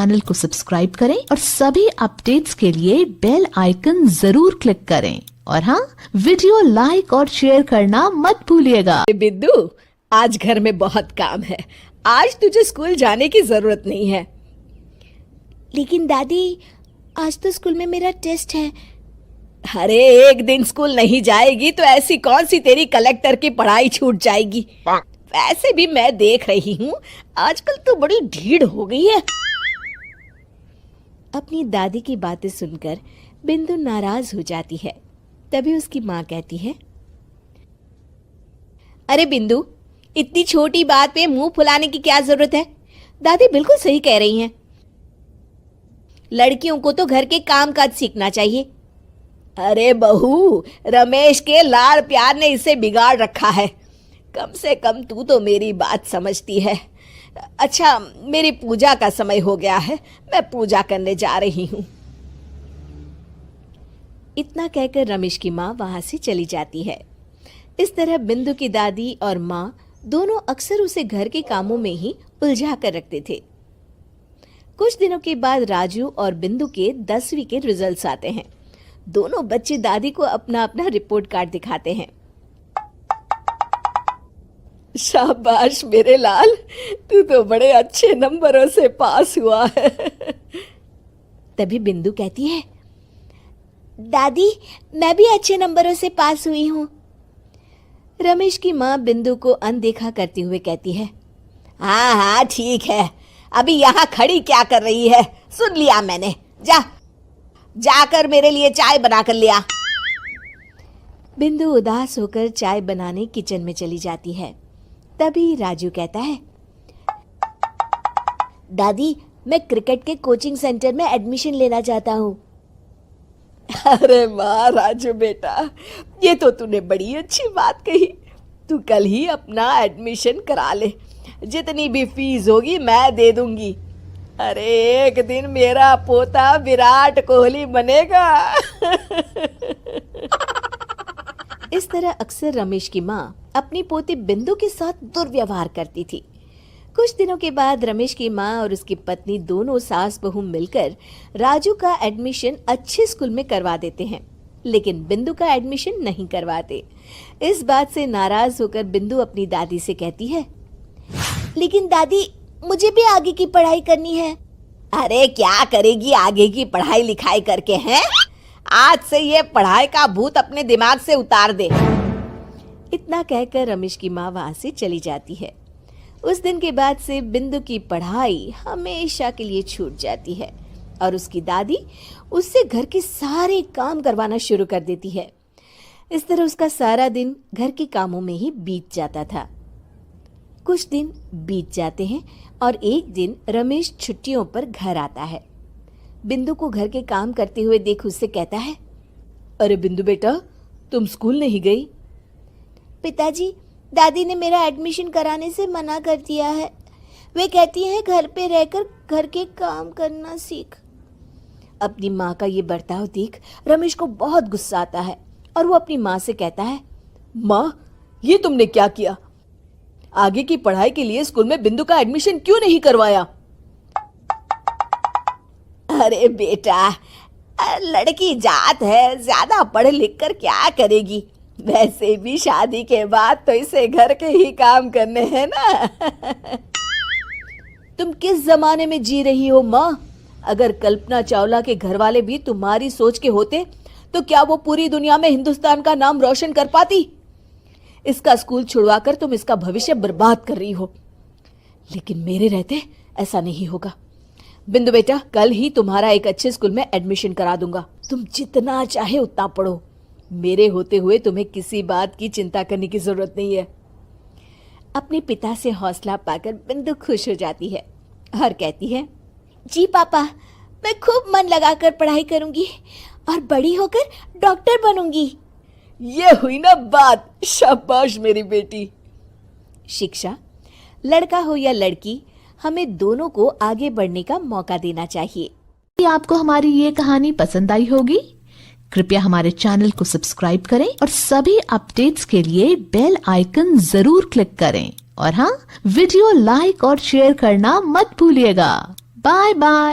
Channel को subscribe करें और सभी अपडेट्स के लिए बेल आइकन जरूर क्लिक करें और हाँ, वीडियो लाइक और शेयर करना मत भूलिएगा। बिद्दू, आज घर में बहुत काम है। आज तुझे स्कूल जाने की जरूरत नहीं है। लेकिन दादी, आज तो स्कूल में मेरा टेस्ट है। अरे एक दिन स्कूल नहीं जाएगी तो ऐसी कौन सी तेरी कलेक्टर की पढ़ाई छूट जाएगी। वैसे भी मैं देख रही हूँ आजकल तो बड़ी ढीठ हो गई है। अपनी दादी की बातें सुनकर बिंदु नाराज हो जाती है। तभी उसकी माँ कहती है, अरे बिंदु, इतनी छोटी बात पे मुंह फुलाने की क्या जरूरत है। दादी बिल्कुल सही कह रही हैं। लड़कियों को तो घर के काम काज सीखना चाहिए। अरे बहू, रमेश के लाड़ प्यार ने इसे बिगाड़ रखा है। कम से कम तू तो मेरी बात समझती है। अच्छा, मेरी पूजा का समय हो गया है, मैं पूजा करने जा रही हूँ। इतना कहकर रमेश की माँ वहां से चली जाती है। इस तरह बिंदु की दादी और माँ दोनों अक्सर उसे घर के कामों में ही उलझा कर रखते थे। कुछ दिनों के बाद राजू और बिंदु के 10वीं के रिजल्ट्स आते हैं। दोनों बच्चे दादी को अपना अपना रिपोर्ट कार्ड दिखाते हैं। शाबाश मेरे लाल, तू तो बड़े अच्छे नंबरों से पास हुआ है। तभी बिंदु कहती है, दादी, मैं भी अच्छे नंबरों से पास हुई हूँ। रमेश की माँ बिंदु को अनदेखा करते हुए कहती है, हाँ हाँ ठीक है, अभी यहाँ खड़ी क्या कर रही है, सुन लिया मैंने। जाकर मेरे लिए चाय बना कर लिया। बिंदु उदास होकर चाय बनाने किचन में चली जाती है। तभी राजू कहता है, दादी, मैं क्रिकेट के कोचिंग सेंटर में एडमिशन लेना चाहता हूँ। अरे वाह राजू बेटा, ये तो तूने बड़ी अच्छी बात कही। तू कल ही अपना एडमिशन करा ले, जितनी भी फीस होगी मैं दे दूंगी। अरे एक दिन मेरा पोता विराट कोहली बनेगा। इस तरह अक्सर रमेश की माँ अपनी पोती बिंदु के साथ दुर्व्यवहार करती थी। कुछ दिनों के बाद रमेश की माँ और उसकी पत्नी दोनों सास बहू मिलकर राजू का एडमिशन अच्छे स्कूल में करवा देते हैं, लेकिन बिंदु का एडमिशन नहीं करवाते। इस बात से नाराज होकर बिंदु अपनी दादी से कहती है, लेकिन दादी, मुझे भी आगे की पढ़ाई करनी है। अरे क्या करेगी आगे की पढ़ाई लिखाई करके हैं? आज से ये पढ़ाई का भूत अपने दिमाग से उतार दे। इतना कहकर रमेश की माँ वहां से चली जाती है। उस दिन के बाद से बिंदु की पढ़ाई हमेशा के लिए छूट जाती है और उसकी दादी उससे घर के सारे काम करवाना शुरू कर देती है। इस तरह उसका सारा दिन घर के कामों में ही बीत जाता था। कुछ दिन बीत जाते हैं और एक दिन रमेश छुट्टियों पर घर आता है। बिंदु को घर के काम करते हुए देख उससे कहता है, अरे बिंदु बेटा, तुम स्कूल नहीं गई? पिताजी, दादी ने मेरा एडमिशन कराने से मना कर दिया है। वे कहती हैं घर पे रहकर घर के काम करना सीख। अपनी माँ का ये बर्ताव देख रमेश को बहुत गुस्सा आता है और वो अपनी माँ से कहता है, माँ, ये तुमने क्या किया? आगे की पढ़ाई के लिए स्कूल में बिंदु का एडमिशन क्यों नहीं करवाया? अरे बेटा, लड़की जात है, ज्यादा पढ़ लिख कर क्या करेगी? वैसे भी शादी के बाद तो इसे घर के ही काम करने हैं ना। तुम किस जमाने में जी रही हो माँ? अगर कल्पना चावला के घर वाले भी तुम्हारी सोच के होते तो क्या वो पूरी दुनिया में हिंदुस्तान का नाम रोशन कर पाती? इसका स्कूल छुड़वाकर तुम इसका भविष्य बर्बाद कर रही हो, लेकिन मेरे रहते ऐसा नहीं होगा। बिंदु बेटा, कल ही तुम्हारा एक अच्छे स्कूल में एडमिशन करा दूंगा। तुम जितना चाहे उतना पढ़ो। मेरे होते हुए तुम्हें किसी बात की चिंता करने की जरूरत नहीं है। अपने पिता से हौसला पाकर बिंदु खुश हो जाती है और कहती है, जी पापा, मैं खूब मन लगाकर पढ़ाई करूंगी और बड़ी होकर डॉक्टर बनूंगी। ये हुई ना बात। शाबाश मेरी बेटी। शिक्षा, लड़का हो या लड़की, हमें दोनों को आगे बढ़ने का मौका देना चाहिए। यदि आपको हमारी ये कहानी पसंद आई होगी, कृपया हमारे चैनल को सब्सक्राइब करें और सभी अपडेट्स के लिए बेल आइकन जरूर क्लिक करें और हाँ, वीडियो लाइक और शेयर करना मत भूलिएगा। Bye bye.